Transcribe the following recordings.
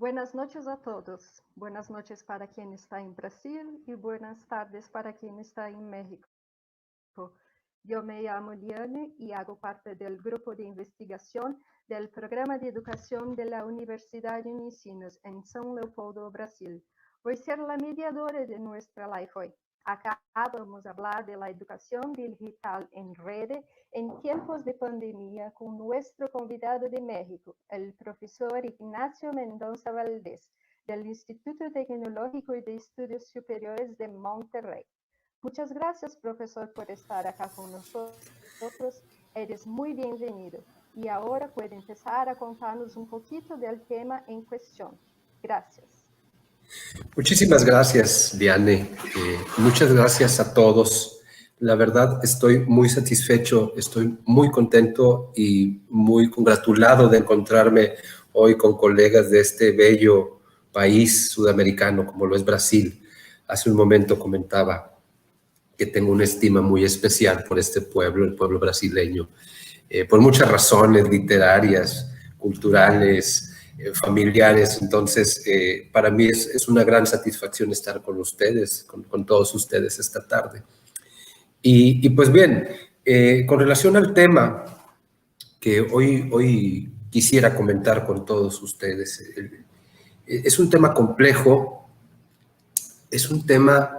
Buenas noches a todos. Buenas noches para quien está en Brasil y buenas tardes para quien está en México. Yo me llamo Liane y hago parte del grupo de investigación del programa de educación de la Universidad de Unicinos en São Leopoldo, Brasil. Voy a ser la mediadora de nuestra live hoy. Acá vamos a hablar de la educación digital en red en tiempos de pandemia con nuestro convidado de México, el profesor Ignacio Mendoza Valdés, del Instituto Tecnológico y de Estudios Superiores de Monterrey. Muchas gracias, profesor, por estar acá con nosotros. Eres muy bienvenido. Y ahora puede empezar a contarnos un poquito del tema en cuestión. Gracias. Muchísimas gracias, Diane. Muchas gracias a todos. La verdad, estoy muy satisfecho, estoy muy contento y muy congratulado de encontrarme hoy con colegas de este bello país sudamericano como lo es Brasil. Hace un momento comentaba que tengo una estima muy especial por este pueblo, el pueblo brasileño, por muchas razones literarias, culturales, familiares. Entonces, para mí es una gran satisfacción estar con ustedes, con todos ustedes esta tarde. Y pues bien, con relación al tema que hoy quisiera comentar con todos ustedes, es un tema complejo, es un tema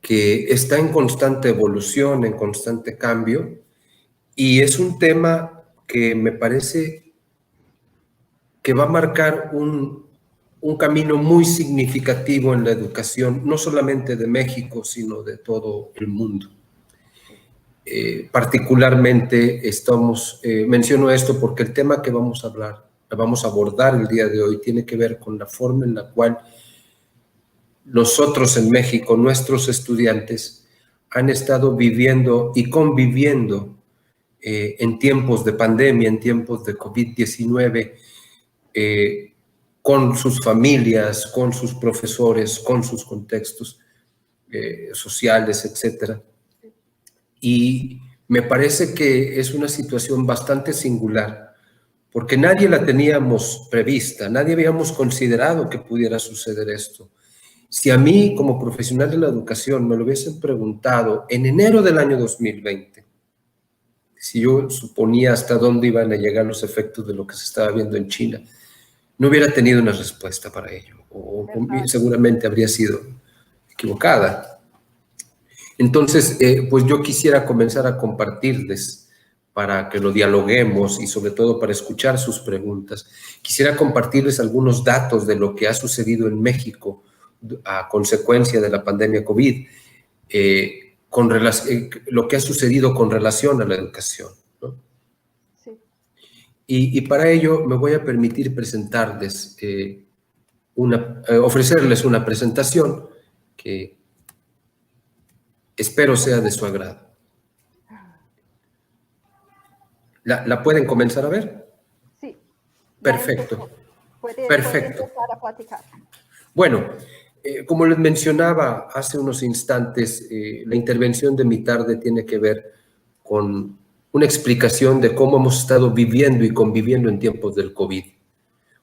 que está en constante evolución, en constante cambio, y es un tema que me parece que va a marcar un camino muy significativo en la educación, no solamente de México, sino de todo el mundo. Particularmente menciono esto porque el tema que vamos a abordar el día de hoy tiene que ver con la forma en la cual nosotros en México, nuestros estudiantes, han estado viviendo y conviviendo en tiempos de pandemia, en tiempos de COVID-19, con sus familias, con sus profesores, con sus contextos sociales, etc. Y me parece que es una situación bastante singular, porque nadie la teníamos prevista, nadie habíamos considerado que pudiera suceder esto. Si a mí, como profesional de la educación, me lo hubiesen preguntado en enero del año 2020, si yo suponía hasta dónde iban a llegar los efectos de lo que se estaba viendo en China, no hubiera tenido una respuesta para ello, o seguramente habría sido equivocada. Entonces, pues yo quisiera comenzar a compartirles, para que lo dialoguemos y sobre todo para escuchar sus preguntas, quisiera compartirles algunos datos de lo que ha sucedido en México a consecuencia de la pandemia COVID, lo que ha sucedido con relación a la educación, ¿no? Sí. Y para ello me voy a permitir presentarles, ofrecerles una presentación que espero sea de su agrado. ¿La pueden comenzar a ver? Sí. Perfecto. Puede Perfecto. empezar a platicar. Bueno, como les mencionaba hace unos instantes, la intervención de mi tarde tiene que ver con una explicación de cómo hemos estado viviendo y conviviendo en tiempos del COVID,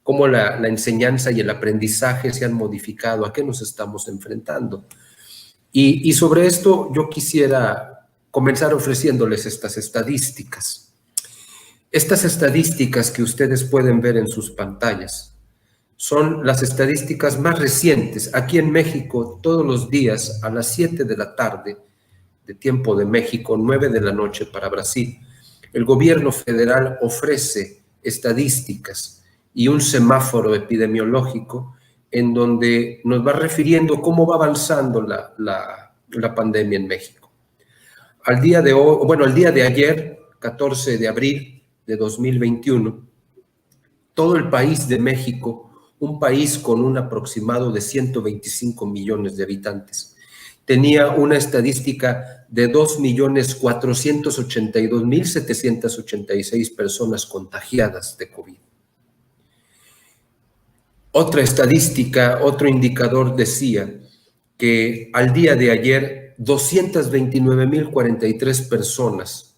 cómo la enseñanza y el aprendizaje se han modificado, a qué nos estamos enfrentando. Y sobre esto yo quisiera comenzar ofreciéndoles estas estadísticas. Estas estadísticas que ustedes pueden ver en sus pantallas son las estadísticas más recientes. Aquí en México, todos los días a las 7 de la tarde, de tiempo de México, 9 de la noche para Brasil, el gobierno federal ofrece estadísticas y un semáforo epidemiológico en donde nos va refiriendo cómo va avanzando la pandemia en México. Al día de ayer, 14 de abril de 2021, todo el país de México, un país con un aproximado de 125 millones de habitantes, tenía una estadística de 2.482.786 personas contagiadas de COVID. Otra estadística, otro indicador decía que al día de ayer 229.043 personas,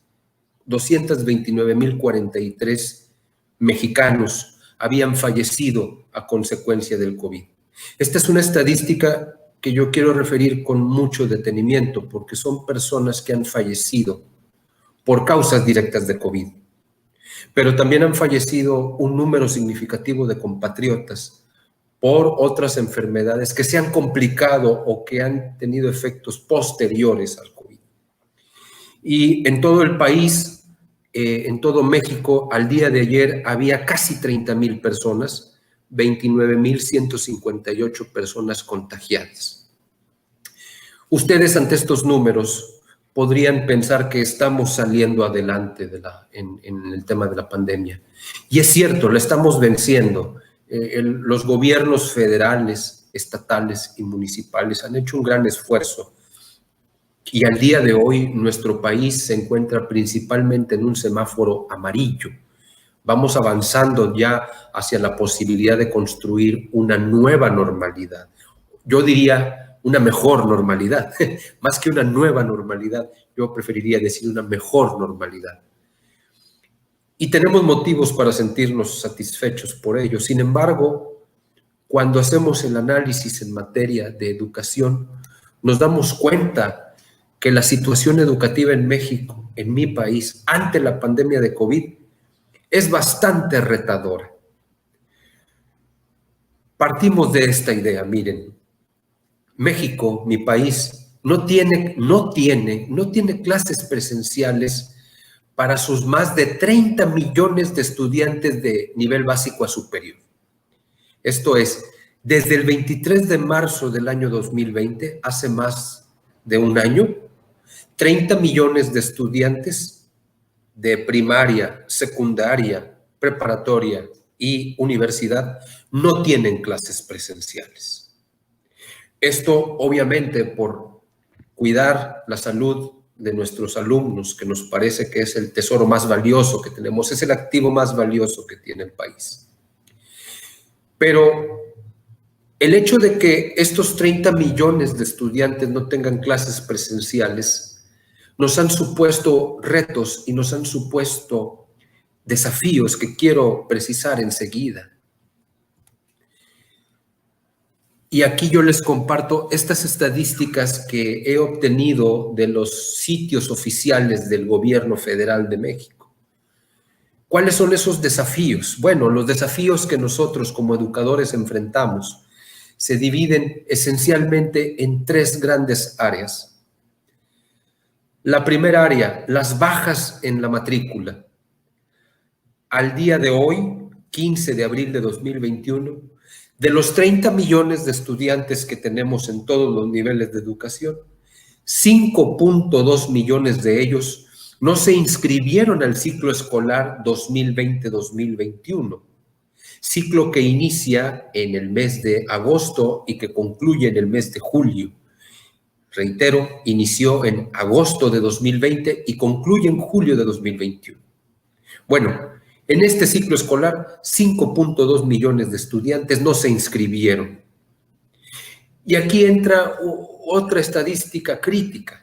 229.043 mexicanos habían fallecido a consecuencia del COVID. Esta es una estadística que yo quiero referir con mucho detenimiento porque son personas que han fallecido por causas directas de COVID. Pero también han fallecido un número significativo de compatriotas por otras enfermedades que se han complicado o que han tenido efectos posteriores al COVID. Y en todo el país, en todo México, al día de ayer había casi 30,000 personas, 29,158 personas contagiadas. Ustedes ante estos números podrían pensar que estamos saliendo adelante en el tema de la pandemia. Y es cierto, la estamos venciendo. Los gobiernos federales, estatales y municipales han hecho un gran esfuerzo. Y al día de hoy nuestro país se encuentra principalmente en un semáforo amarillo. Vamos avanzando ya hacia la posibilidad de construir una nueva normalidad. Yo diría una mejor normalidad, más que una nueva normalidad, yo preferiría decir una mejor normalidad. Y tenemos motivos para sentirnos satisfechos por ello. Sin embargo, cuando hacemos el análisis en materia de educación, nos damos cuenta que la situación educativa en México, en mi país, ante la pandemia de COVID, es bastante retadora. Partimos de esta idea, miren. México, mi país, no tiene clases presenciales para sus más de 30 millones de estudiantes de nivel básico a superior. Esto es, desde el 23 de marzo del año 2020, hace más de un año, 30 millones de estudiantes de primaria, secundaria, preparatoria y universidad no tienen clases presenciales. Esto, obviamente, por cuidar la salud de nuestros alumnos, que nos parece que es el tesoro más valioso que tenemos, es el activo más valioso que tiene el país. Pero el hecho de que estos 30 millones de estudiantes no tengan clases presenciales nos han supuesto retos y nos han supuesto desafíos que quiero precisar enseguida. Y aquí yo les comparto estas estadísticas que he obtenido de los sitios oficiales del Gobierno Federal de México. ¿Cuáles son esos desafíos? Bueno, los desafíos que nosotros como educadores enfrentamos se dividen esencialmente en tres grandes áreas. La primera área, las bajas en la matrícula. Al día de hoy, 15 de abril de 2021, de los 30 millones de estudiantes que tenemos en todos los niveles de educación, 5.2 millones de ellos no se inscribieron al ciclo escolar 2020-2021, ciclo que inicia en el mes de agosto y que concluye en el mes de julio. Reitero, inició en agosto de 2020 y concluye en julio de 2021. Bueno, en este ciclo escolar, 5.2 millones de estudiantes no se inscribieron. Y aquí entra otra estadística crítica.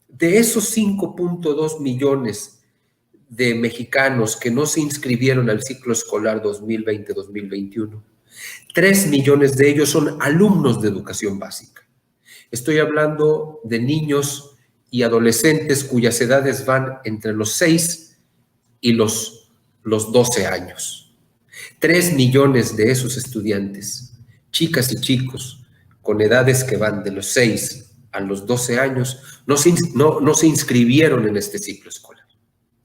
De esos 5.2 millones de mexicanos que no se inscribieron al ciclo escolar 2020-2021, 3 millones de ellos son alumnos de educación básica. Estoy hablando de niños y adolescentes cuyas edades van entre los 6 y los 12 años. 3 millones de esos estudiantes, chicas y chicos, con edades que van de los 6 a los 12 años, no se inscribieron en este ciclo escolar.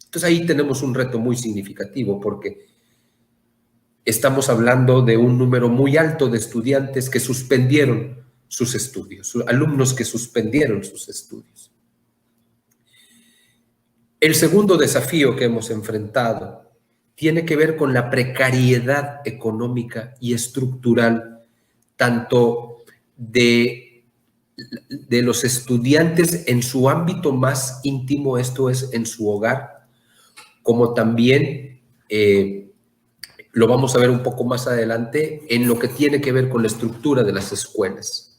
Entonces ahí tenemos un reto muy significativo porque estamos hablando de un número muy alto de estudiantes que suspendieron sus estudios, alumnos que suspendieron sus estudios. El segundo desafío que hemos enfrentado tiene que ver con la precariedad económica y estructural, tanto de los estudiantes en su ámbito más íntimo, esto es, en su hogar, como también, lo vamos a ver un poco más adelante, en lo que tiene que ver con la estructura de las escuelas.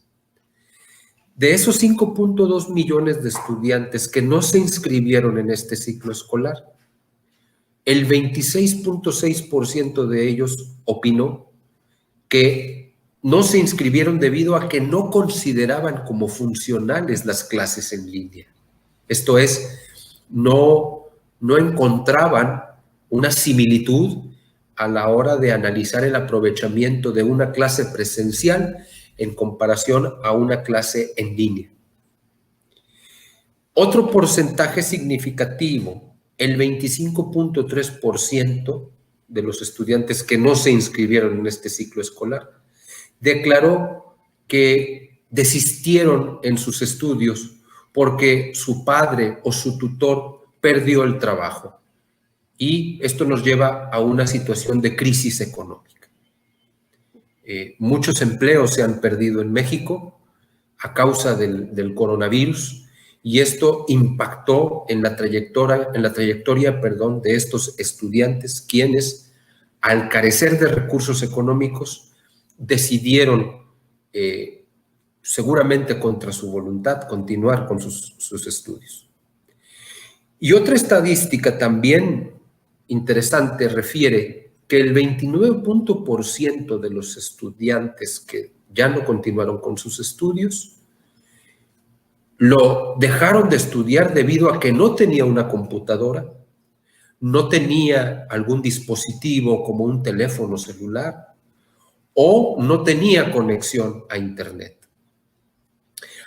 De esos 5.2 millones de estudiantes que no se inscribieron en este ciclo escolar, el 26.6% de ellos opinó que no se inscribieron debido a que no consideraban como funcionales las clases en línea. Esto es, no encontraban una similitud a la hora de analizar el aprovechamiento de una clase presencial en comparación a una clase en línea. Otro porcentaje significativo, el 25.3% de los estudiantes que no se inscribieron en este ciclo escolar, declaró que desistieron en sus estudios porque su padre o su tutor perdió el trabajo. Y esto nos lleva a una situación de crisis económica. Muchos empleos se han perdido en México a causa del coronavirus, y esto impactó en la trayectoria de estos estudiantes, quienes, al carecer de recursos económicos, decidieron, seguramente contra su voluntad, continuar con sus estudios. Y otra estadística también interesante refiere que el 29% de los estudiantes que ya no continuaron con sus estudios lo dejaron de estudiar debido a que no tenía una computadora, no tenía algún dispositivo como un teléfono celular o no tenía conexión a Internet.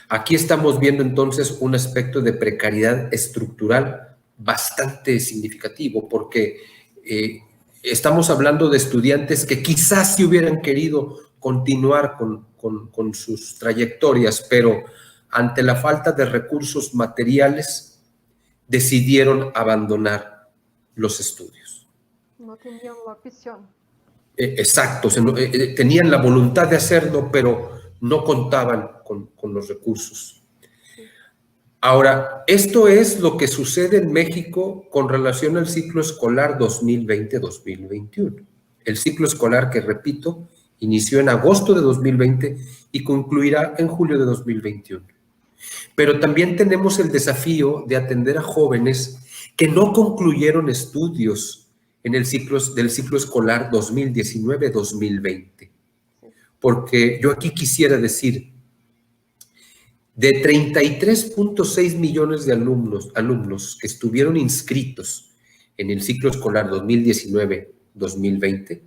Aquí estamos viendo entonces un aspecto de precariedad estructural bastante significativo, porque estamos hablando de estudiantes que quizás sí hubieran querido continuar con sus trayectorias, pero ante la falta de recursos materiales decidieron abandonar los estudios. No tenían la opción. Exacto, tenían la voluntad de hacerlo, pero no contaban con los recursos. Ahora, esto es lo que sucede en México con relación al ciclo escolar 2020-2021. El ciclo escolar que, repito, inició en agosto de 2020 y concluirá en julio de 2021. Pero también tenemos el desafío de atender a jóvenes que no concluyeron estudios en el ciclo escolar 2019-2020. Porque yo aquí quisiera decir, de 33.6 millones de alumnos que estuvieron inscritos en el ciclo escolar 2019-2020,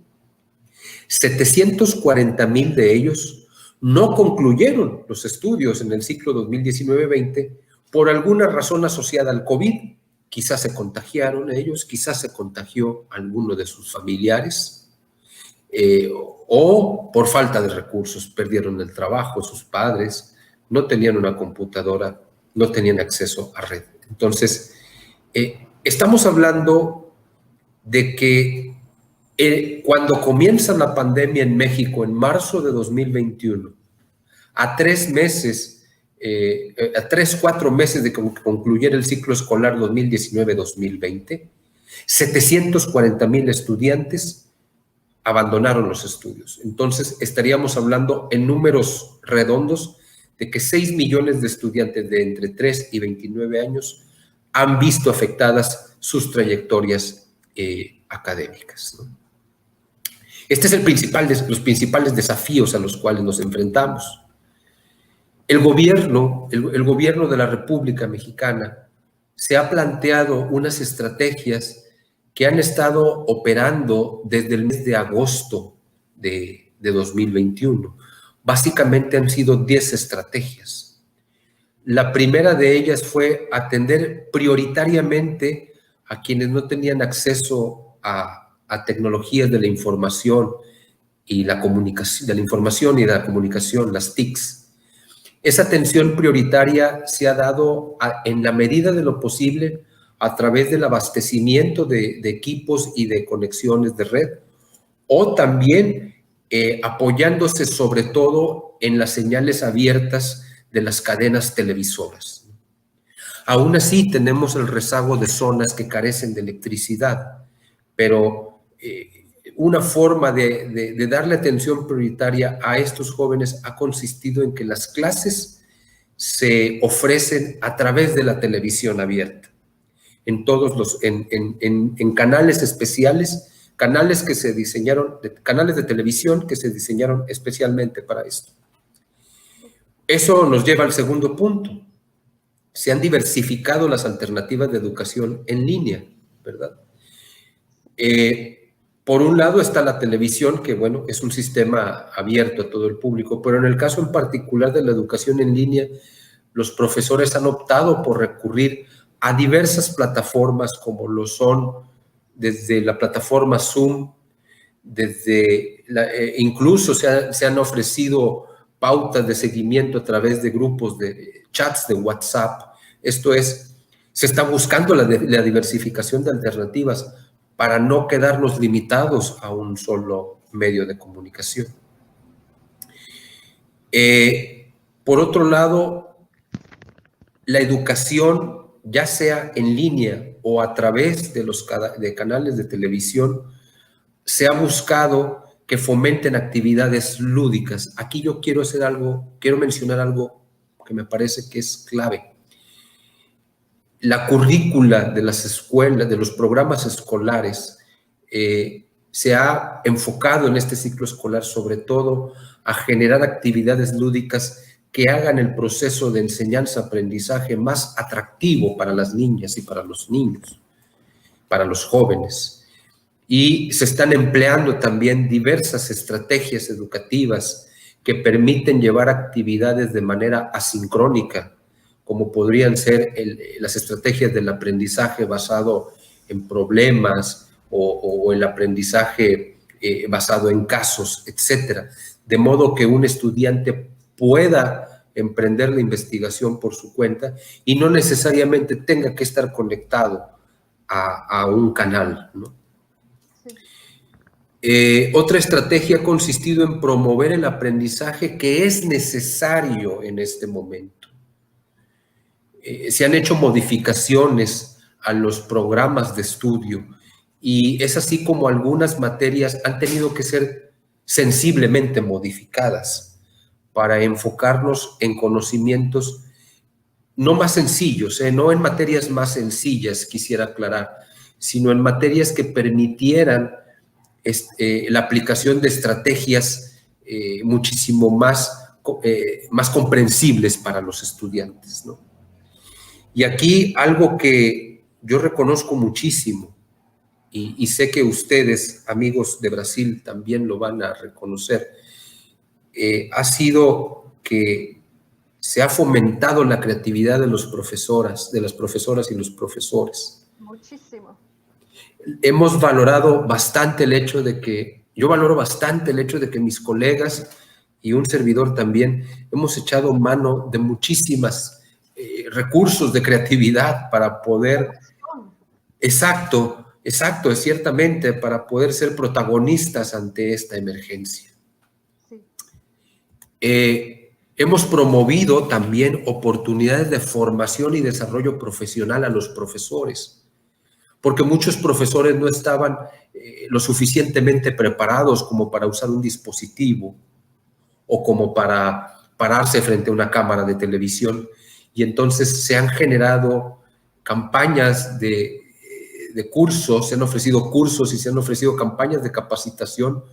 740,000 de ellos no concluyeron los estudios en el ciclo 2019-20 por alguna razón asociada al COVID. Quizás se contagiaron ellos, quizás se contagió alguno de sus familiares, o por falta de recursos, perdieron el trabajo, sus padres, no tenían una computadora, no tenían acceso a red. Entonces, estamos hablando de que cuando comienza la pandemia en México en marzo de 2021, a 4 meses de que concluyera el ciclo escolar 2019-2020, 740,000 estudiantes abandonaron los estudios. Entonces, estaríamos hablando en números redondos de que 6 millones de estudiantes de entre 3 y 29 años han visto afectadas sus trayectorias académicas, ¿no? Este es los principales desafíos a los cuales nos enfrentamos. El gobierno de la República Mexicana se ha planteado unas estrategias que han estado operando desde el mes de agosto de 2021. Básicamente han sido 10 estrategias. La primera de ellas fue atender prioritariamente a quienes no tenían acceso a tecnologías de la información y la comunicación, las TICs. Esa atención prioritaria se ha dado en la medida de lo posible a través del abastecimiento de equipos y de conexiones de red, o también apoyándose sobre todo en las señales abiertas de las cadenas televisoras. Aún así tenemos el rezago de zonas que carecen de electricidad, pero una forma de darle atención prioritaria a estos jóvenes ha consistido en que las clases se ofrecen a través de la televisión abierta. en todos en canales especiales, canales que se diseñaron, canales de televisión que se diseñaron especialmente para esto. Eso nos lleva al segundo punto. Se han diversificado las alternativas de educación en línea, ¿verdad? Por un lado está la televisión, que bueno, es un sistema abierto a todo el público, pero en el caso en particular de la educación en línea, los profesores han optado por recurrir a diversas plataformas como lo son desde la plataforma Zoom, incluso se han ofrecido pautas de seguimiento a través de grupos de chats de WhatsApp. Esto es, se está buscando la diversificación de alternativas para no quedarnos limitados a un solo medio de comunicación. Por otro lado, la educación, ya sea en línea o a través de canales de televisión, se ha buscado que fomenten actividades lúdicas. Aquí yo quiero mencionar algo que me parece que es clave. La currícula de las escuelas, de los programas escolares, se ha enfocado en este ciclo escolar sobre todo a generar actividades lúdicas que hagan el proceso de enseñanza-aprendizaje más atractivo para las niñas y para los niños, para los jóvenes. Y se están empleando también diversas estrategias educativas que permiten llevar actividades de manera asincrónica, como podrían ser las estrategias del aprendizaje basado en problemas o el aprendizaje basado en casos, etcétera. De modo que un estudiante pueda emprender la investigación por su cuenta y no necesariamente tenga que estar conectado a un canal, ¿no? Otra estrategia ha consistido en promover el aprendizaje que es necesario en este momento. Se han hecho modificaciones a los programas de estudio y es así como algunas materias han tenido que ser sensiblemente modificadas para enfocarnos en conocimientos no más sencillos, no en materias más sencillas, quisiera aclarar, sino en materias que permitieran la aplicación de estrategias muchísimo más comprensibles para los estudiantes, ¿no? Y aquí algo que yo reconozco muchísimo, y sé que ustedes, amigos de Brasil, también lo van a reconocer, ha sido que se ha fomentado la creatividad de las profesoras y los profesores. Muchísimo. Hemos valorado bastante el hecho de que, yo valoro bastante el hecho de que mis colegas y un servidor también hemos echado mano de muchísimas recursos de creatividad para poder, exacto, ciertamente, para poder ser protagonistas ante esta emergencia. Sí. Hemos promovido también oportunidades de formación y desarrollo profesional a los profesores, porque muchos profesores no estaban lo suficientemente preparados como para usar un dispositivo o como para pararse frente a una cámara de televisión, y entonces se han generado campañas de cursos, se han ofrecido cursos y se han ofrecido campañas de capacitación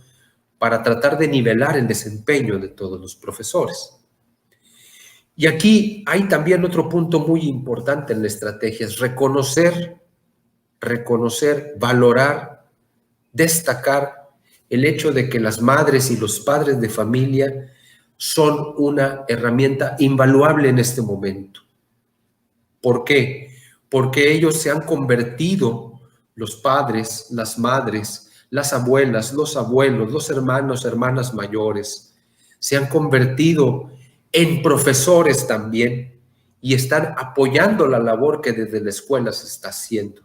para tratar de nivelar el desempeño de todos los profesores. Y aquí hay también otro punto muy importante en la estrategia, es reconocer, valorar, destacar el hecho de que las madres y los padres de familia son una herramienta invaluable en este momento. ¿Por qué? Porque ellos se han convertido, los padres, las madres, las abuelas, los abuelos, los hermanos, hermanas mayores, se han convertido en profesores también y están apoyando la labor que desde la escuela se está haciendo.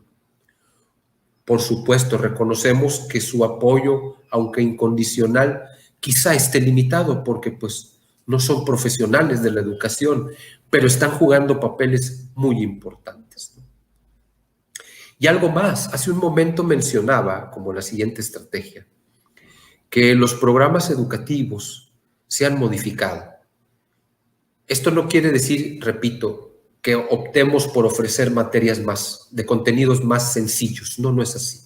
Por supuesto, reconocemos que su apoyo, aunque incondicional, quizá esté limitado porque pues no son profesionales de la educación, pero están jugando papeles muy importantes, ¿no? Y algo más, hace un momento mencionaba como la siguiente estrategia, que los programas educativos se han modificado. Esto no quiere decir, repito, que optemos por ofrecer materias de contenidos más sencillos. No, no es así.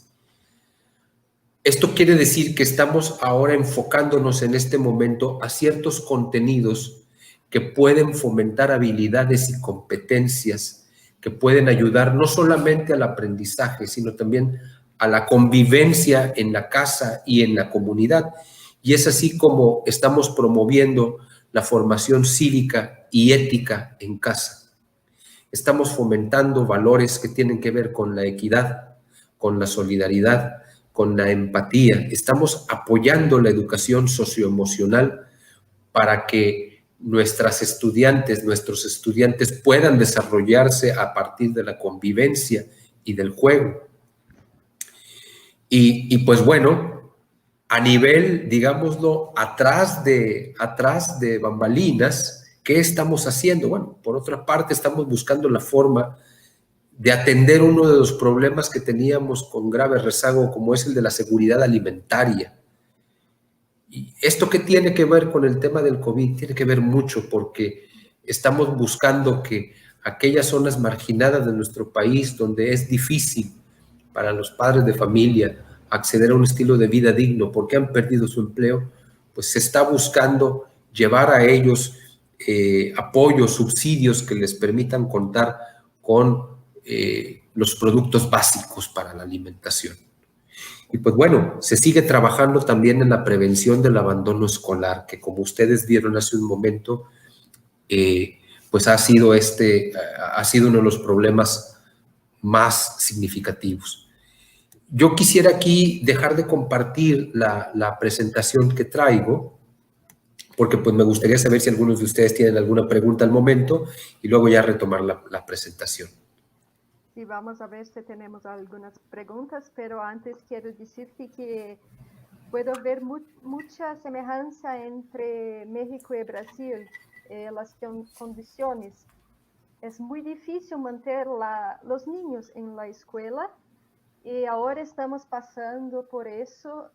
Esto quiere decir que estamos ahora enfocándonos en este momento a ciertos contenidos que pueden fomentar habilidades y competencias que pueden ayudar no solamente al aprendizaje, sino también a la convivencia en la casa y en la comunidad. Y es así como estamos promoviendo la formación cívica y ética en casa. Estamos fomentando valores que tienen que ver con la equidad, con la solidaridad, con la empatía. Estamos apoyando la educación socioemocional para que nuestros estudiantes puedan desarrollarse a partir de la convivencia y del juego. Y pues bueno, a nivel, digámoslo, atrás de bambalinas, ¿qué estamos haciendo? Bueno, por otra parte, estamos buscando la forma de atender uno de los problemas que teníamos con grave rezago, como es el de la seguridad alimentaria. ¿Y esto qué tiene que ver con el tema del COVID? Tiene que ver mucho porque estamos buscando que aquellas zonas marginadas de nuestro país donde es difícil para los padres de familia acceder a un estilo de vida digno porque han perdido su empleo, pues se está buscando llevar a ellos apoyos, subsidios que les permitan contar con los productos básicos para la alimentación. Y pues bueno, se sigue trabajando también en la prevención del abandono escolar, que como ustedes vieron hace un momento, pues ha sido uno de los problemas más significativos. Yo quisiera aquí dejar de compartir la presentación que traigo, porque pues me gustaría saber si algunos de ustedes tienen alguna pregunta al momento y luego ya retomar la presentación. Sí, vamos a ver si tenemos algunas preguntas, pero antes quiero decirte que puedo ver mucha semejanza entre México y Brasil, las condiciones. Es muy difícil mantener los niños en la escuela y ahora estamos pasando por eso.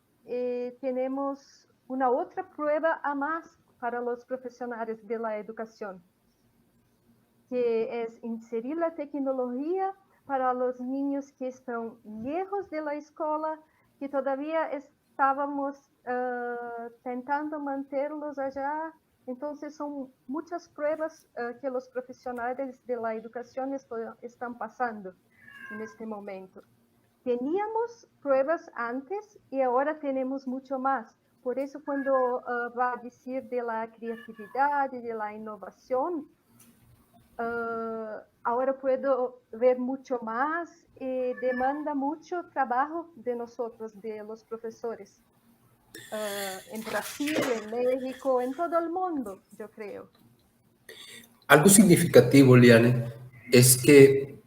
Tenemos una otra prueba a más para los profesionales de la educación, que es inserir la tecnología para los niños que están lejos de la escuela, que todavía estábamos tentando mantenerlos allá. Entonces son muchas pruebas que los profesionales de la educación están pasando en este momento. Teníamos pruebas antes y ahora tenemos mucho más. Por eso cuando va a decir de la creatividad y de la innovación, ahora puedo ver mucho más y demanda mucho trabajo de nosotros, de los profesores. En Brasil, en México, en todo el mundo, yo creo. Algo significativo, Liane, es que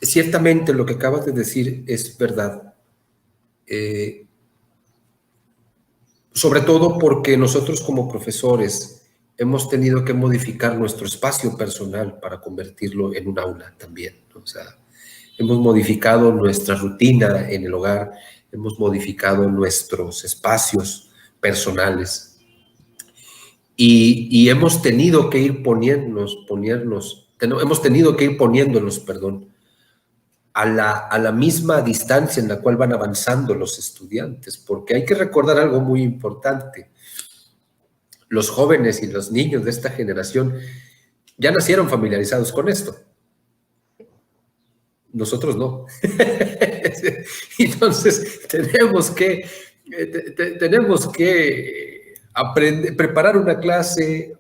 ciertamente lo que acabas de decir es verdad. Sobre todo porque nosotros como profesores hemos tenido que modificar nuestro espacio personal para convertirlo en un aula también, ¿no? O sea, hemos modificado nuestra rutina en el hogar, hemos modificado nuestros espacios personales y hemos tenido que ir poniéndonos, perdón, a la misma distancia en la cual van avanzando los estudiantes, porque hay que recordar algo muy importante. Los jóvenes y los niños de esta generación ya nacieron familiarizados con esto. Nosotros no. Entonces, tenemos que aprender, preparar una clase,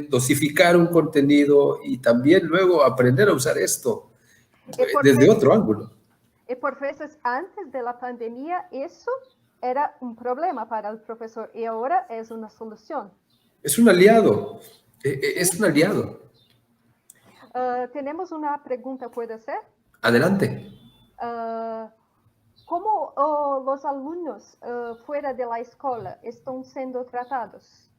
dosificar un contenido y también luego aprender a usar esto desde otro ángulo. Y por veces antes de la pandemia eso era un problema para el profesor y ahora es una solución. Es un aliado, es un aliado. Tenemos una pregunta, ¿puede ser? Adelante. ¿Cómo los alumnos fuera de la escuela están siendo tratados?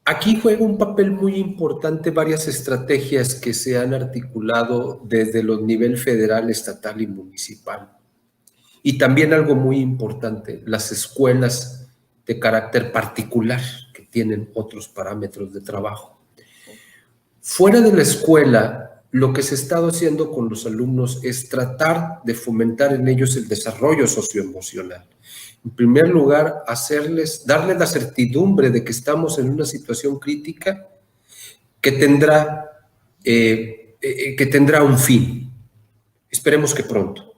Aquí juega un papel muy importante varias estrategias que se han articulado desde los niveles federal, estatal y municipal. Y también algo muy importante, las escuelas de carácter particular, que tienen otros parámetros de trabajo. Fuera de la escuela, lo que se ha estado haciendo con los alumnos es tratar de fomentar en ellos el desarrollo socioemocional. En primer lugar, darles la certidumbre de que estamos en una situación crítica que tendrá un fin. Esperemos que pronto.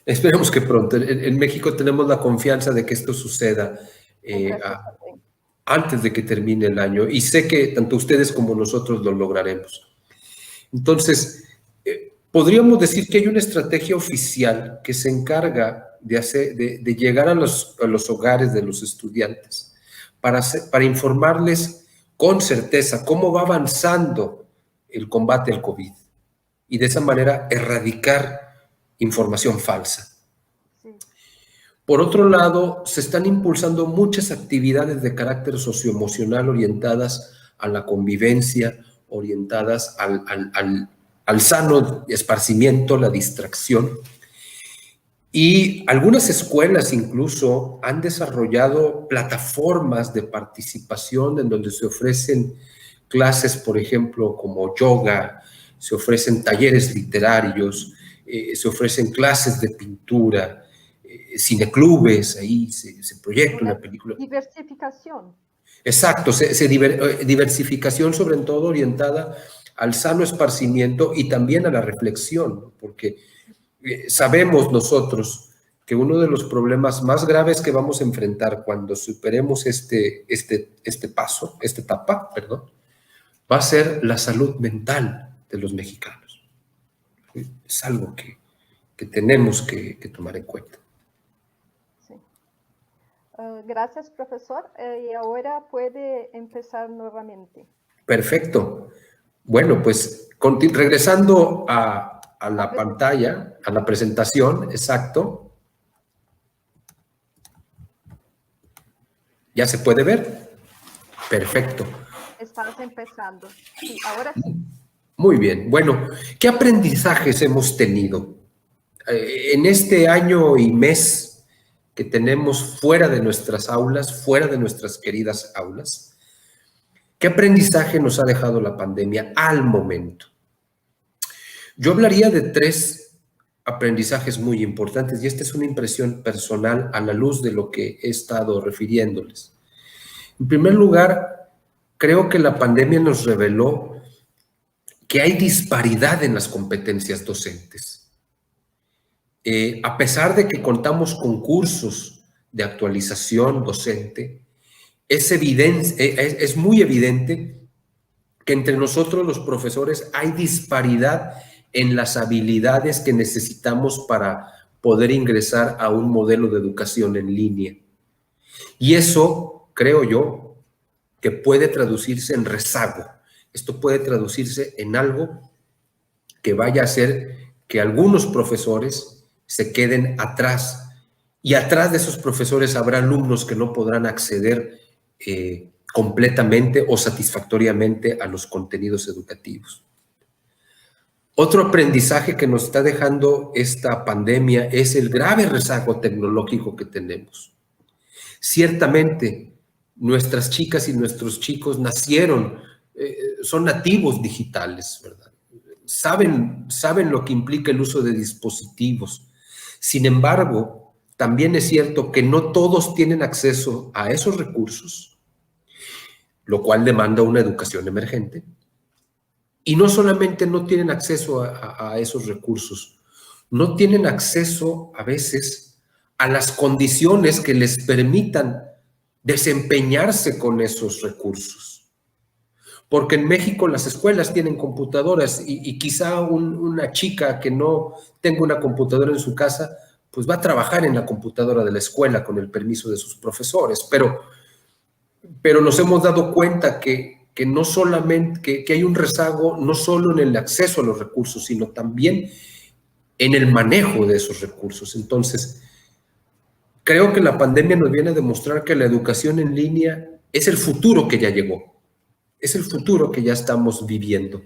Esperemos que pronto. En México tenemos la confianza de que esto suceda antes de que termine el año, y sé que tanto ustedes como nosotros lo lograremos. Entonces, podríamos decir que hay una estrategia oficial que se encarga de llegar a los hogares de los estudiantes para informarles con certeza cómo va avanzando el combate al COVID y de esa manera erradicar información falsa. Por otro lado, se están impulsando muchas actividades de carácter socioemocional orientadas a la convivencia, orientadas al sano esparcimiento, la distracción. Y algunas escuelas incluso han desarrollado plataformas de participación en donde se ofrecen clases, por ejemplo, como yoga, se ofrecen talleres literarios, se ofrecen clases de pintura, cineclubes, ahí se proyecta una película. Diversificación. Exacto, diversificación sobre todo orientada al sano esparcimiento y también a la reflexión, porque sabemos nosotros que uno de los problemas más graves que vamos a enfrentar cuando superemos esta etapa, va a ser la salud mental de los mexicanos. Es algo que tenemos que tomar en cuenta. Gracias, profesor. Y ahora puede empezar nuevamente. Perfecto. Bueno, pues regresando a la pantalla, a la presentación, exacto. ¿Ya se puede ver? Perfecto. Estás empezando. Sí, ahora sí. Muy bien. Bueno, ¿qué aprendizajes hemos tenido en este año y mes que tenemos fuera de nuestras aulas, fuera de nuestras queridas aulas? ¿Qué aprendizaje nos ha dejado la pandemia al momento? Yo hablaría de 3 aprendizajes muy importantes, y esta es una impresión personal a la luz de lo que he estado refiriéndoles. En primer lugar, creo que la pandemia nos reveló que hay disparidad en las competencias docentes. A pesar de que contamos con cursos de actualización docente, es muy evidente que entre nosotros los profesores hay disparidad en las habilidades que necesitamos para poder ingresar a un modelo de educación en línea. Y eso, creo yo, que puede traducirse en rezago. Esto puede traducirse en algo que vaya a hacer que algunos profesores se queden atrás, y atrás de esos profesores habrá alumnos que no podrán acceder completamente o satisfactoriamente a los contenidos educativos. Otro aprendizaje que nos está dejando esta pandemia es el grave rezago tecnológico que tenemos. Ciertamente, nuestras chicas y nuestros chicos nacieron, son nativos digitales, ¿verdad? Saben lo que implica el uso de dispositivos. Sin embargo, también es cierto que no todos tienen acceso a esos recursos, lo cual demanda una educación emergente. Y no solamente no tienen acceso a esos recursos, no tienen acceso a veces a las condiciones que les permitan desempeñarse con esos recursos. Porque en México las escuelas tienen computadoras y quizá una chica que no tenga una computadora en su casa, pues va a trabajar en la computadora de la escuela con el permiso de sus profesores. Pero nos hemos dado cuenta que no solamente, que hay un rezago no solo en el acceso a los recursos, sino también en el manejo de esos recursos. Entonces, creo que la pandemia nos viene a demostrar que la educación en línea es el futuro que ya llegó. Es el futuro que ya estamos viviendo.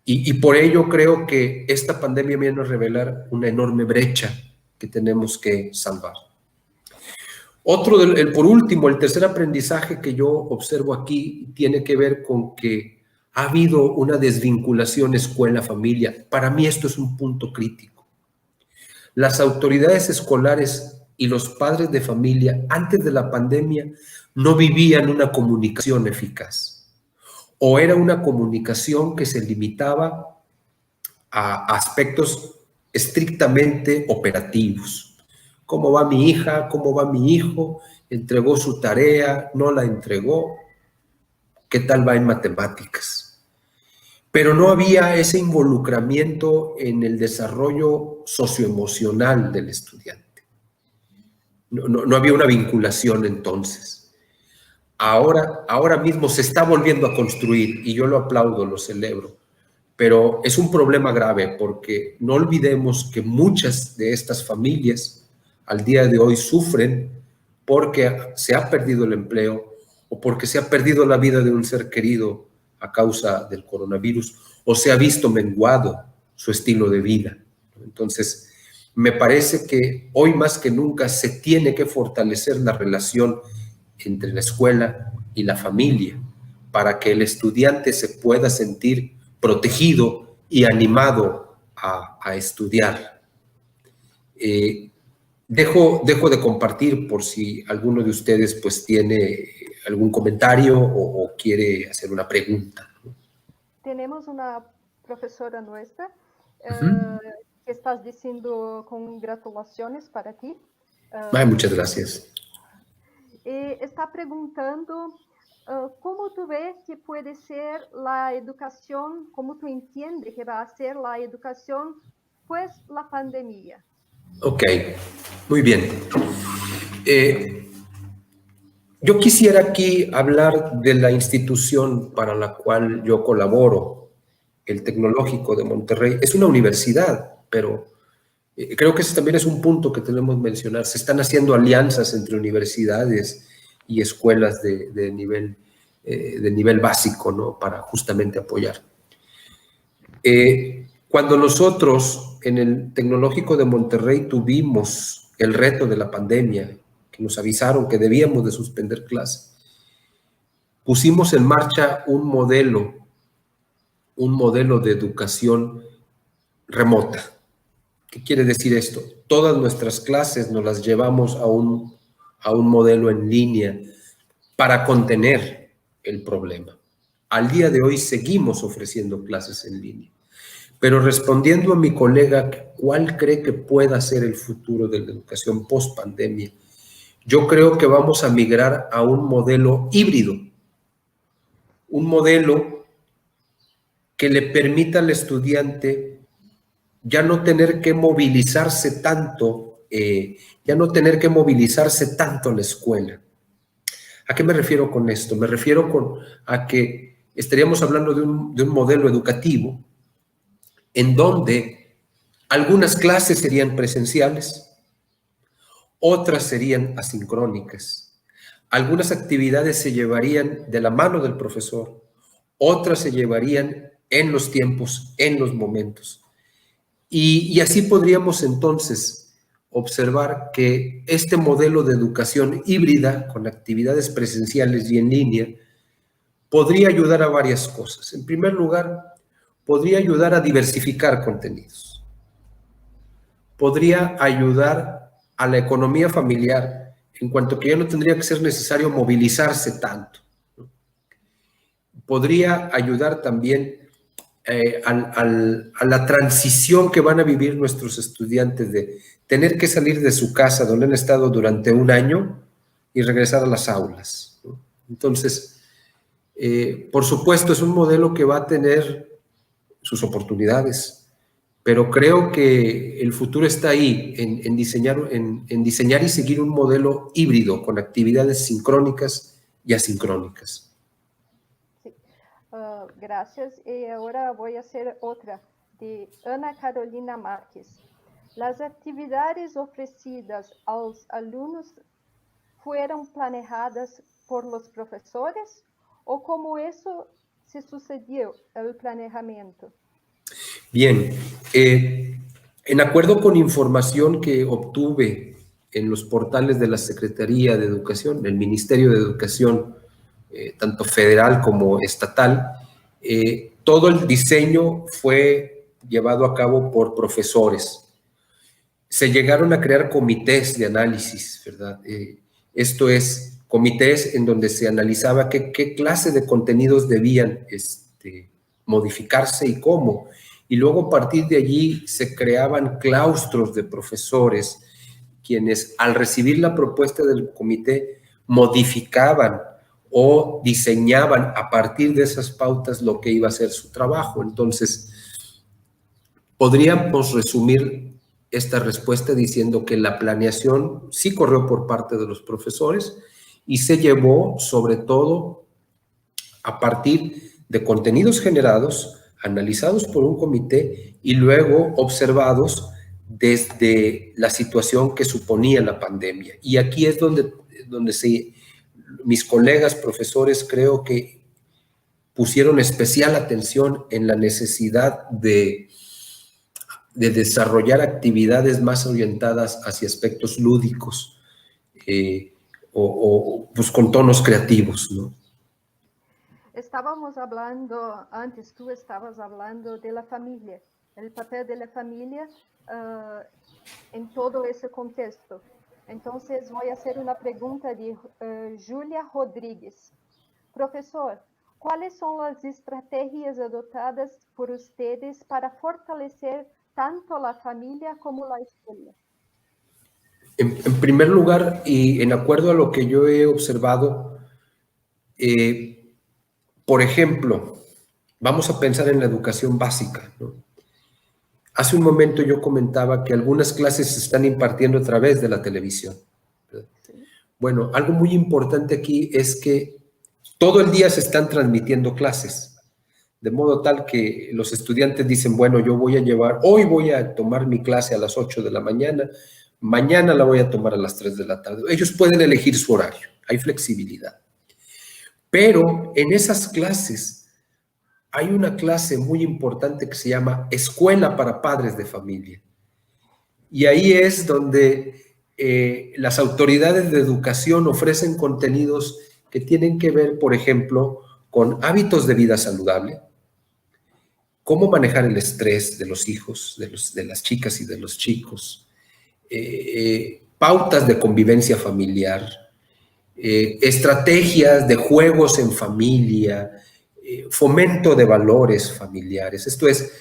Y por ello creo que esta pandemia viene a revelar una enorme brecha que tenemos que salvar. Por último, el tercer aprendizaje que yo observo aquí tiene que ver con que ha habido una desvinculación escuela-familia. Para mí esto es un punto crítico. Las autoridades escolares y los padres de familia antes de la pandemia no vivían una comunicación eficaz, o era una comunicación que se limitaba a aspectos estrictamente operativos. ¿Cómo va mi hija? ¿Cómo va mi hijo? ¿Entregó su tarea? ¿No la entregó? ¿Qué tal va en matemáticas? Pero no había ese involucramiento en el desarrollo socioemocional del estudiante. No había una vinculación entonces. Ahora mismo se está volviendo a construir y yo lo aplaudo, lo celebro. Pero es un problema grave porque no olvidemos que muchas de estas familias al día de hoy sufren porque se ha perdido el empleo o porque se ha perdido la vida de un ser querido a causa del coronavirus o se ha visto menguado su estilo de vida. Entonces, me parece que hoy más que nunca se tiene que fortalecer la relación entre la escuela y la familia para que el estudiante se pueda sentir protegido y animado a estudiar. Dejo de compartir por si alguno de ustedes pues tiene algún comentario o quiere hacer una pregunta. Tenemos una profesora nuestra que estás diciendo congratulaciones para ti. Muchas gracias. Está preguntando ¿cómo tú ves que puede ser la educación, cómo tú entiendes que va a ser la educación pues la pandemia? Ok, muy bien. Yo quisiera aquí hablar de la institución para la cual yo colaboro, el Tecnológico de Monterrey. Es una universidad, pero creo que ese también es un punto que tenemos que mencionar. Se están haciendo alianzas entre universidades y escuelas de nivel básico, ¿no? Para justamente apoyar. Cuando nosotros en el Tecnológico de Monterrey tuvimos el reto de la pandemia, que nos avisaron que debíamos de suspender clases, pusimos en marcha un modelo de educación remota. ¿Qué quiere decir esto? Todas nuestras clases nos las llevamos a un modelo en línea para contener el problema. Al día de hoy seguimos ofreciendo clases en línea. Pero respondiendo a mi colega, ¿cuál cree que pueda ser el futuro de la educación post-pandemia? Yo creo que vamos a migrar a un modelo híbrido, un modelo que le permita al estudiante ya no tener que movilizarse tanto, en la escuela. ¿A qué me refiero con esto? Me refiero a que estaríamos hablando de un modelo educativo en donde algunas clases serían presenciales, otras serían asincrónicas. Algunas actividades se llevarían de la mano del profesor, otras se llevarían en los tiempos, en los momentos. Y así podríamos entonces observar que este modelo de educación híbrida con actividades presenciales y en línea podría ayudar a varias cosas. En primer lugar, podría ayudar a diversificar contenidos. Podría ayudar a la economía familiar en cuanto que ya no tendría que ser necesario movilizarse tanto. Podría ayudar también a la transición que van a vivir nuestros estudiantes de tener que salir de su casa donde han estado durante un año y regresar a las aulas, ¿no? Entonces, por supuesto, es un modelo que va a tener sus oportunidades, pero creo que el futuro está ahí, en diseñar y seguir un modelo híbrido con actividades sincrónicas y asincrónicas. Gracias. Y ahora voy a hacer otra de Ana Carolina Márquez. ¿Las actividades ofrecidas a los alumnos fueron planeadas por los profesores o cómo eso se sucedió, el planeamiento? Bien, en acuerdo con información que obtuve en los portales de la Secretaría de Educación, el Ministerio de Educación, tanto federal como estatal. Todo el diseño fue llevado a cabo por profesores. Se llegaron a crear comités de análisis, ¿verdad? Esto es, comités en donde se analizaba qué clase de contenidos debían modificarse y cómo. Y luego a partir de allí se creaban claustros de profesores quienes al recibir la propuesta del comité modificaban o diseñaban a partir de esas pautas lo que iba a ser su trabajo. Entonces, podríamos resumir esta respuesta diciendo que la planeación sí corrió por parte de los profesores y se llevó sobre todo a partir de contenidos generados, analizados por un comité y luego observados desde la situación que suponía la pandemia. Y aquí es donde mis colegas profesores creo que pusieron especial atención en la necesidad de desarrollar actividades más orientadas hacia aspectos lúdicos pues con tonos creativos, ¿no? Estábamos hablando, antes tú estabas hablando de la familia, el papel de la familia en todo ese contexto. Entonces voy a hacer una pregunta de Julia Rodríguez. Profesor, ¿cuáles son las estrategias adoptadas por ustedes para fortalecer tanto la familia como la escuela? En primer lugar, y en acuerdo a lo que yo he observado, por ejemplo, vamos a pensar en la educación básica, ¿no? Hace un momento yo comentaba que algunas clases se están impartiendo a través de la televisión, ¿verdad? Sí. Bueno, algo muy importante aquí es que todo el día se están transmitiendo clases, de modo tal que los estudiantes dicen, bueno, hoy voy a tomar mi clase a las 8 de la mañana, mañana la voy a tomar a las 3 de la tarde. Ellos pueden elegir su horario, hay flexibilidad. Pero en esas clases hay una clase muy importante que se llama Escuela para Padres de Familia. Y ahí es donde las autoridades de educación ofrecen contenidos que tienen que ver, por ejemplo, con hábitos de vida saludable, cómo manejar el estrés de los hijos, de las chicas y de los chicos, pautas de convivencia familiar, estrategias de juegos en familia, fomento de valores familiares. Esto es,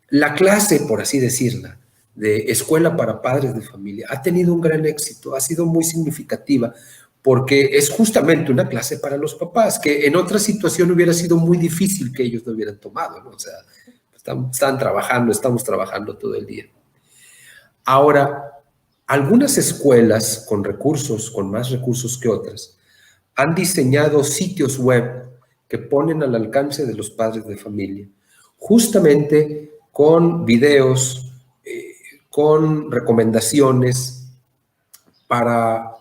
la clase, por así decirla, de Escuela para Padres de Familia ha tenido un gran éxito, ha sido muy significativa, porque es justamente una clase para los papás, que en otra situación hubiera sido muy difícil que ellos no hubieran tomado, ¿no? O sea, estamos trabajando todo el día. Ahora, algunas escuelas con más recursos que otras, han diseñado sitios web que ponen al alcance de los padres de familia, justamente con videos, con recomendaciones para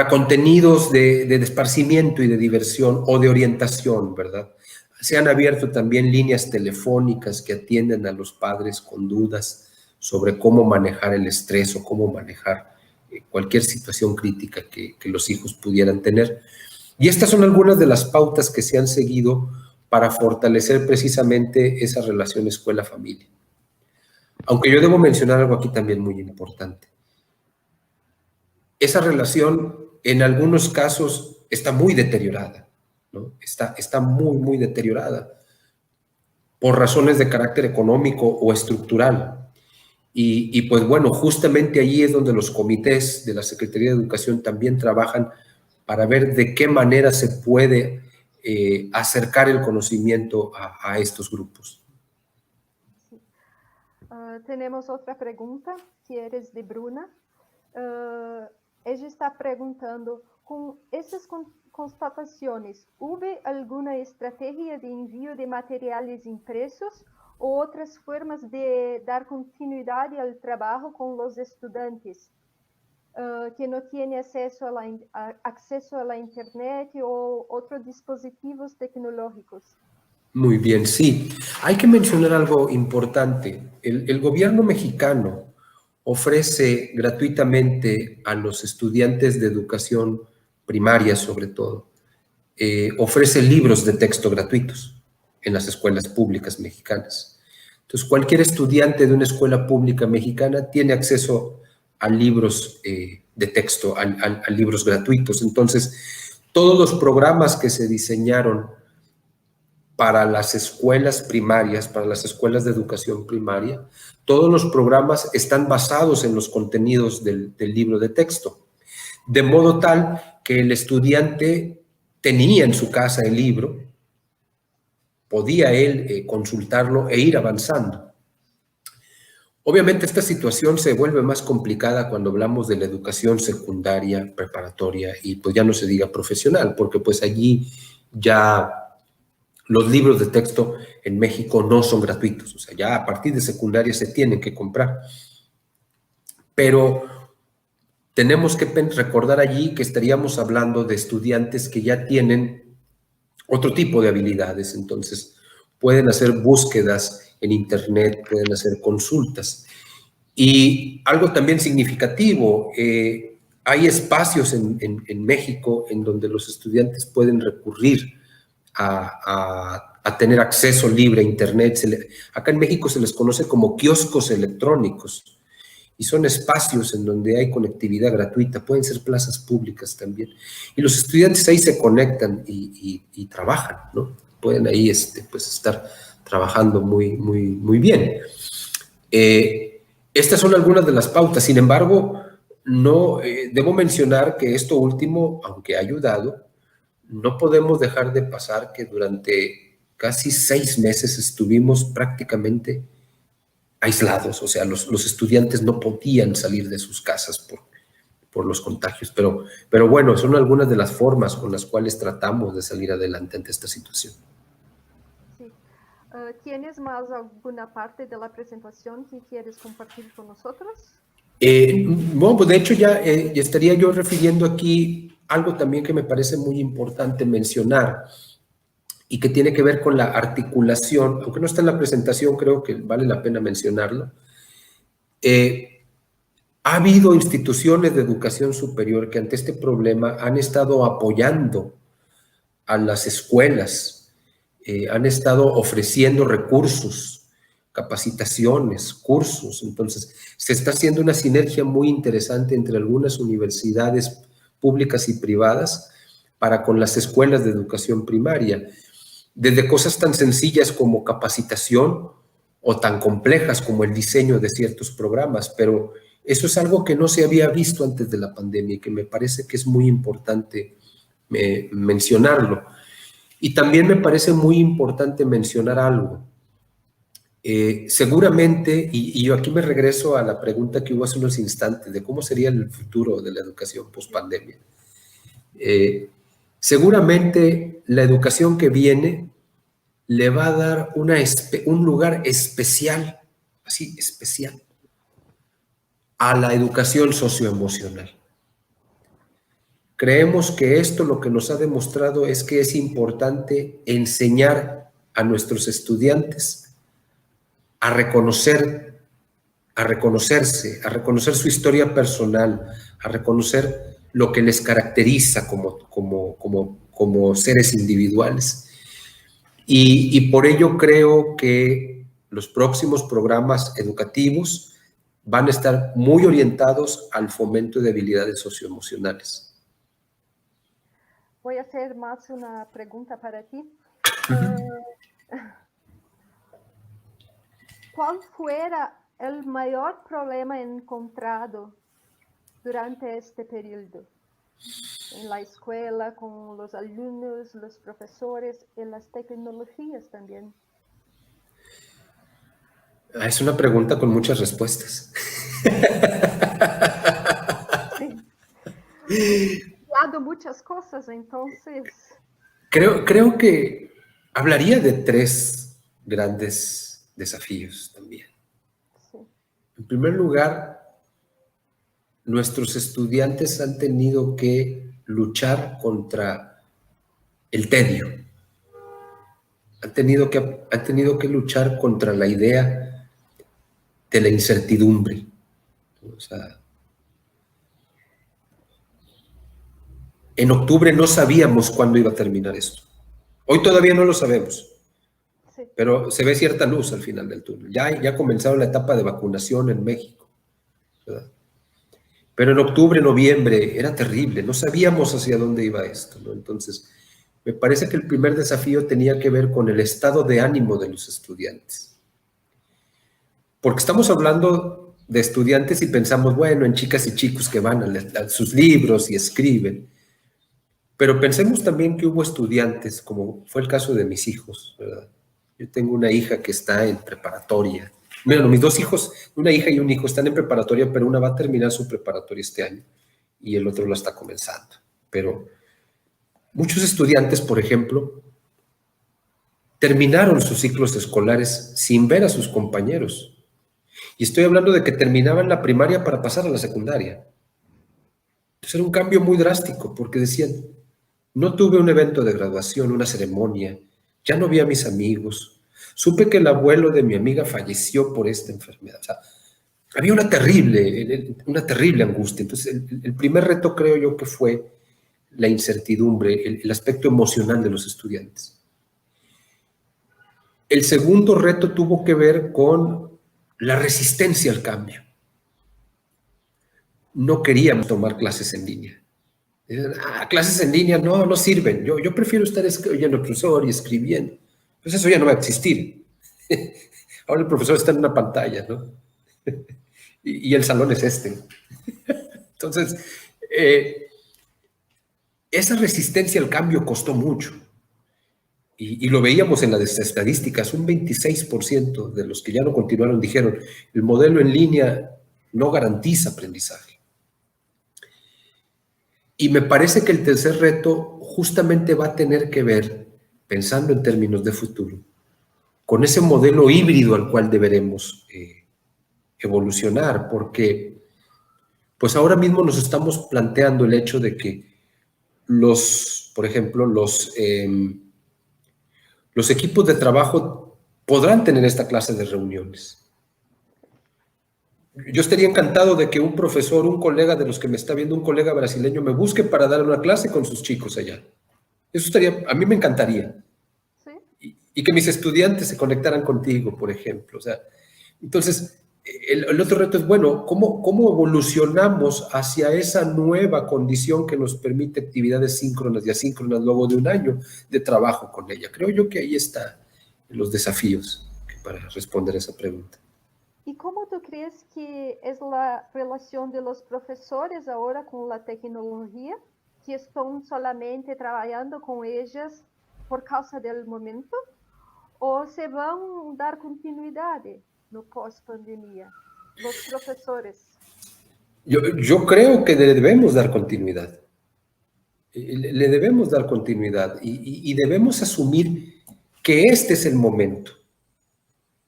contenidos de esparcimiento y de diversión o de orientación, ¿verdad? Se han abierto también líneas telefónicas que atienden a los padres con dudas sobre cómo manejar el estrés o cómo manejar cualquier situación crítica que los hijos pudieran tener. Y estas son algunas de las pautas que se han seguido para fortalecer precisamente esa relación escuela-familia. Aunque yo debo mencionar algo aquí también muy importante. Esa relación en algunos casos está muy deteriorada, ¿no? Está muy, muy deteriorada por razones de carácter económico o estructural. Y pues bueno, justamente allí es donde los comités de la Secretaría de Educación también trabajan para ver de qué manera se puede acercar el conocimiento a estos grupos. Sí. Tenemos otra pregunta, si eres de Bruna. Ella está preguntando, con esas constataciones, ¿hubo alguna estrategia de envío de materiales impresos o otras formas de dar continuidad al trabajo con los estudiantes que no tienen acceso a la internet o otros dispositivos tecnológicos? Muy bien, sí. Hay que mencionar algo importante. El gobierno mexicano ofrece gratuitamente a los estudiantes de educación primaria, sobre todo, ofrece libros de texto gratuitos en las escuelas públicas mexicanas. Entonces, cualquier estudiante de una escuela pública mexicana tiene acceso a libros de texto, a libros gratuitos. Entonces, todos los programas que se diseñaron para las escuelas primarias, para las escuelas de educación primaria, todos los programas están basados en los contenidos del libro de texto, de modo tal que el estudiante tenía en su casa el libro, podía él consultarlo e ir avanzando. Obviamente esta situación se vuelve más complicada cuando hablamos de la educación secundaria, preparatoria y pues ya no se diga profesional, porque pues allí ya los libros de texto en México no son gratuitos, o sea, ya a partir de secundaria se tienen que comprar. Pero tenemos que recordar allí que estaríamos hablando de estudiantes que ya tienen otro tipo de habilidades, entonces pueden hacer búsquedas en internet, pueden hacer consultas. Y algo también significativo, hay espacios en México en donde los estudiantes pueden recurrir a tener acceso libre a internet. Acá en México se les conoce como kioscos electrónicos y son espacios en donde hay conectividad gratuita, pueden ser plazas públicas también. Y los estudiantes ahí se conectan y trabajan, ¿no? Pueden ahí pues estar trabajando muy bien. Estas son algunas de las pautas. Sin embargo, no debo mencionar que esto último, aunque ha ayudado, no podemos dejar de pasar que durante casi 6 meses estuvimos prácticamente aislados, o sea, los estudiantes no podían salir de sus casas por los contagios, pero bueno, son algunas de las formas con las cuales tratamos de salir adelante ante esta situación. Sí. ¿Tienes más alguna parte de la presentación que quieres compartir con nosotros? Bueno, pues de hecho ya estaría yo refiriendo aquí algo también que me parece muy importante mencionar y que tiene que ver con la articulación, aunque no está en la presentación, creo que vale la pena mencionarlo. Ha habido instituciones de educación superior que ante este problema han estado apoyando a las escuelas, han estado ofreciendo recursos, capacitaciones, cursos. Entonces, se está haciendo una sinergia muy interesante entre algunas universidades públicas y privadas para con las escuelas de educación primaria, desde cosas tan sencillas como capacitación o tan complejas como el diseño de ciertos programas, pero eso es algo que no se había visto antes de la pandemia y que me parece que es muy importante mencionarlo. Y también me parece muy importante mencionar algo. Seguramente, y yo aquí me regreso a la pregunta que hubo hace unos instantes de cómo sería el futuro de la educación post-pandemia. Seguramente la educación que viene le va a dar un lugar especial, así, especial, a la educación socioemocional. Creemos que esto lo que nos ha demostrado es que es importante enseñar a nuestros estudiantes a reconocerse, a reconocer su historia personal, a reconocer lo que les caracteriza como seres individuales. Y por ello creo que los próximos programas educativos van a estar muy orientados al fomento de habilidades socioemocionales. Voy a hacer más una pregunta para ti. ¿Cuál fuera el mayor problema encontrado durante este periodo en la escuela, con los alumnos, los profesores y las tecnologías también? Es una pregunta con muchas respuestas. Sí. He hablado muchas cosas, entonces. Creo que hablaría de 3 grandes desafíos también. Sí. En primer lugar, nuestros estudiantes han tenido que luchar contra el tedio. Han tenido que luchar contra la idea de la incertidumbre. O sea, en octubre no sabíamos cuándo iba a terminar esto. Hoy todavía no lo sabemos, Sí. pero se ve cierta luz al final del túnel. Ya ha comenzado la etapa de vacunación en México, ¿verdad? Pero en octubre, noviembre era terrible, no sabíamos hacia dónde iba esto, ¿no? Entonces, me parece que el primer desafío tenía que ver con el estado de ánimo de los estudiantes. Porque estamos hablando de estudiantes y pensamos, bueno, en chicas y chicos que van a sus libros y escriben. Pero pensemos también que hubo estudiantes, como fue el caso de mis hijos, ¿verdad? Yo tengo una hija que está en preparatoria. Bueno, mis dos hijos, una hija y un hijo, están en preparatoria, pero una va a terminar su preparatoria este año y el otro la está comenzando. Pero muchos estudiantes, por ejemplo, terminaron sus ciclos escolares sin ver a sus compañeros. Y estoy hablando de que terminaban la primaria para pasar a la secundaria. Entonces era un cambio muy drástico, porque decían, no tuve un evento de graduación, una ceremonia, ya no vi a mis amigos, supe que el abuelo de mi amiga falleció por esta enfermedad. O sea, había una terrible angustia. Entonces, el primer reto creo yo que fue la incertidumbre, el aspecto emocional de los estudiantes. El segundo reto tuvo que ver con la resistencia al cambio. No queríamos tomar clases en línea. Clases en línea no sirven. Yo prefiero estar oyendo al profesor y escribiendo. Pues eso ya no va a existir. Ahora el profesor está en una pantalla, ¿no? Y el salón es este. Entonces, esa resistencia al cambio costó mucho. Y lo veíamos en las estadísticas. Un 26% de los que ya no continuaron dijeron, el modelo en línea no garantiza aprendizaje. Y me parece que el tercer reto justamente va a tener que ver, pensando en términos de futuro, con ese modelo híbrido al cual deberemos evolucionar, porque pues ahora mismo nos estamos planteando el hecho de que por ejemplo, los equipos de trabajo podrán tener esta clase de reuniones. Yo estaría encantado de que un profesor, un colega de los que me está viendo, un colega brasileño, me busque para dar una clase con sus chicos allá. Eso a mí me encantaría. ¿Sí? Y que mis estudiantes se conectaran contigo, por ejemplo. O sea, entonces, el otro reto es, bueno, ¿cómo evolucionamos hacia esa nueva condición que nos permite actividades síncronas y asíncronas luego de un año de trabajo con ella? Creo yo que ahí están los desafíos para responder a esa pregunta. ¿Y cómo tú crees que es la relación de los profesores ahora con la tecnología, que están solamente trabajando con ellas por causa del momento, o se van a dar continuidad no pós-pandemia, los profesores? Yo creo que le debemos dar continuidad. Le debemos dar continuidad y debemos asumir que este es el momento.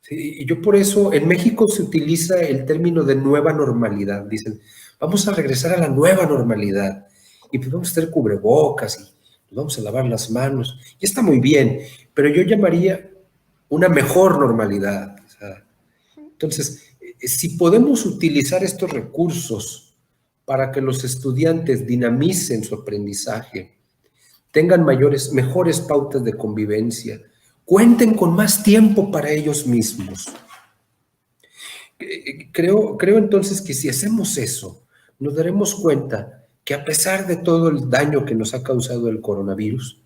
¿Sí? Y yo por eso, en México se utiliza el término de nueva normalidad. Dicen, vamos a regresar a la nueva normalidad y pues vamos a tener cubrebocas y nos vamos a lavar las manos. Y está muy bien, pero yo llamaría una mejor normalidad. O sea, entonces, si podemos utilizar estos recursos para que los estudiantes dinamicen su aprendizaje, tengan mejores pautas de convivencia, cuenten con más tiempo para ellos mismos. Creo entonces que si hacemos eso, nos daremos cuenta que a pesar de todo el daño que nos ha causado el coronavirus,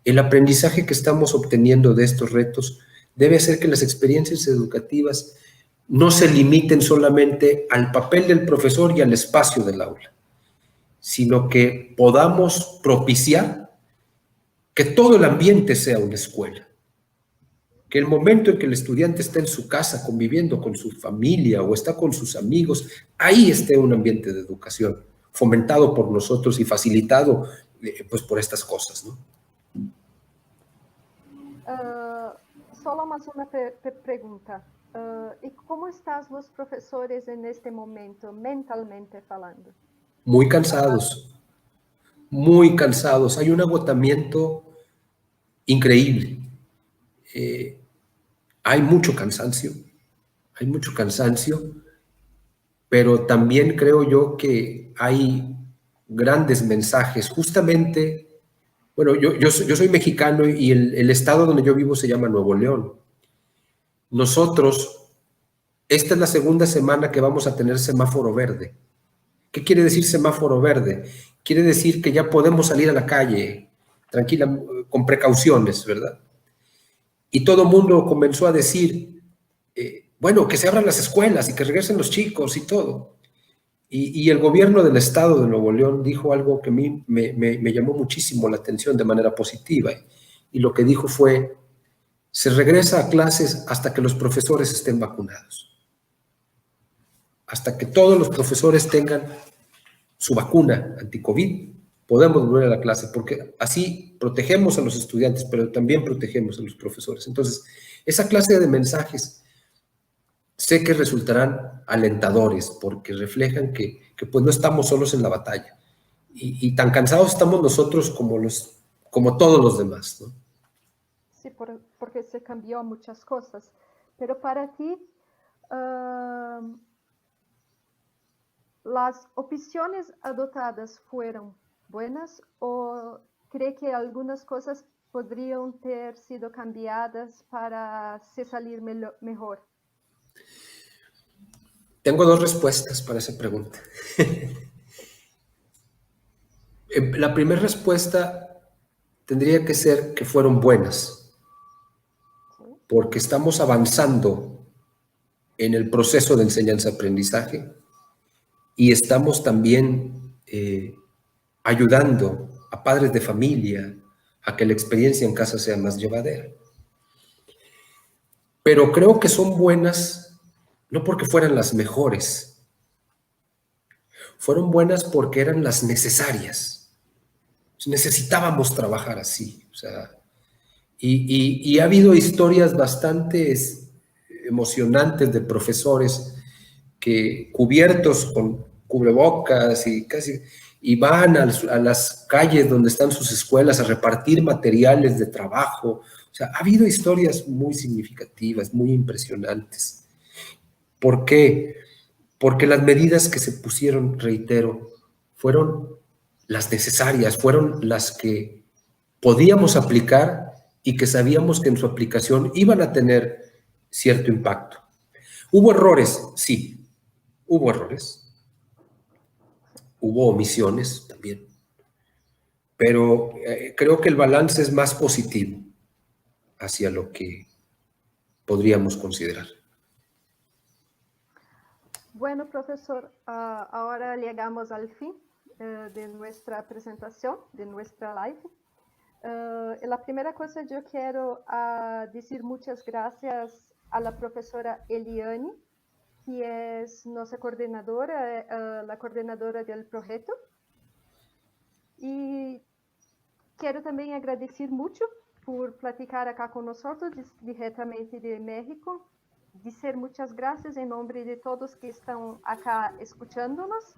el aprendizaje que estamos obteniendo de estos retos debe hacer que las experiencias educativas no se limiten solamente al papel del profesor y al espacio del aula, sino que podamos propiciar que todo el ambiente sea una escuela. Que el momento en que el estudiante está en su casa conviviendo con su familia o está con sus amigos, ahí esté un ambiente de educación fomentado por nosotros y facilitado pues por estas cosas, ¿no? Solo más una pregunta. ¿Y cómo están los profesores en este momento, mentalmente hablando? Muy cansados, muy cansados. Hay un agotamiento increíble. Hay mucho cansancio, pero también creo yo que hay grandes mensajes. Justamente, bueno, yo soy mexicano y el estado donde yo vivo se llama Nuevo León. Nosotros, esta es la segunda semana que vamos a tener semáforo verde. ¿Qué quiere decir semáforo verde? Quiere decir que ya podemos salir a la calle tranquila, con precauciones, ¿verdad? Y todo el mundo comenzó a decir, bueno, que se abran las escuelas y que regresen los chicos y todo. Y el gobierno del estado de Nuevo León dijo algo que a mí me llamó muchísimo la atención de manera positiva. Y lo que dijo fue, se regresa a clases hasta que los profesores estén vacunados. Hasta que todos los profesores tengan su vacuna anti-COVID, podemos volver a la clase, porque así protegemos a los estudiantes, pero también protegemos a los profesores. Entonces, esa clase de mensajes sé que resultarán alentadores, porque reflejan que pues no estamos solos en la batalla. Y tan cansados estamos nosotros como todos los demás, ¿no? Sí, porque se cambió muchas cosas. Pero para ti, ¿las opciones adoptadas fueron buenas o cree que algunas cosas podrían ter sido cambiadas para se salir mejor? Tengo dos respuestas para esa pregunta. La primera respuesta tendría que ser que fueron buenas, porque estamos avanzando en el proceso de enseñanza-aprendizaje y estamos también ayudando a padres de familia a que la experiencia en casa sea más llevadera. Pero creo que son buenas no porque fueran las mejores, fueron buenas porque eran las necesarias. Necesitábamos trabajar así, o sea, y ha habido historias bastante emocionantes de profesores que cubiertos con cubrebocas y van a las calles donde están sus escuelas a repartir materiales de trabajo. O sea, ha habido historias muy significativas, muy impresionantes. ¿Por qué? Porque las medidas que se pusieron, reitero, fueron las necesarias, fueron las que podíamos aplicar y que sabíamos que en su aplicación iban a tener cierto impacto. ¿Hubo errores? Sí, hubo errores. Hubo omisiones también. Pero creo que el balance es más positivo hacia lo que podríamos considerar. Bueno, profesor, ahora llegamos al fin de nuestra presentación, de nuestra live. La primera cosa yo quiero decir muchas gracias a la profesora Eliane, que es nuestra coordinadora, la coordinadora del proyecto. Y quiero también agradecer mucho por platicar acá con nosotros directamente de México. Dizer muchas gracias em nome de todos que estão acá escutándonos,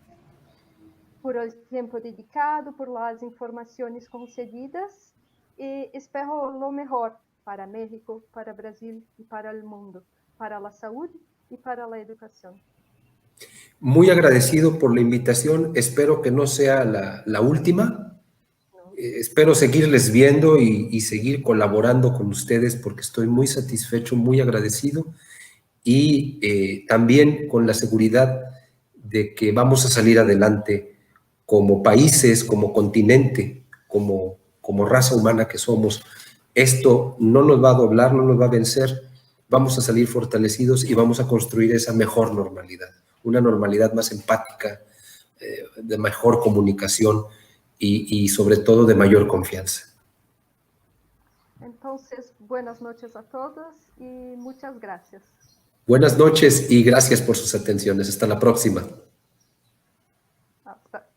por el tempo dedicado, por las informações concedidas, e espero lo mejor para México, para Brasil e para el mundo, para la salud y para la educación. Muy agradecido por la invitación, espero que no sea la última. Espero seguirles viendo y seguir colaborando con ustedes porque estoy muy satisfecho, muy agradecido y también con la seguridad de que vamos a salir adelante como países, como continente, como raza humana que somos. Esto no nos va a doblar, no nos va a vencer, vamos a salir fortalecidos y vamos a construir esa mejor normalidad, una normalidad más empática, de mejor comunicación y sobre todo de mayor confianza. Entonces, buenas noches a todos y muchas gracias. Buenas noches y gracias por sus atenciones. Hasta la próxima. Hasta.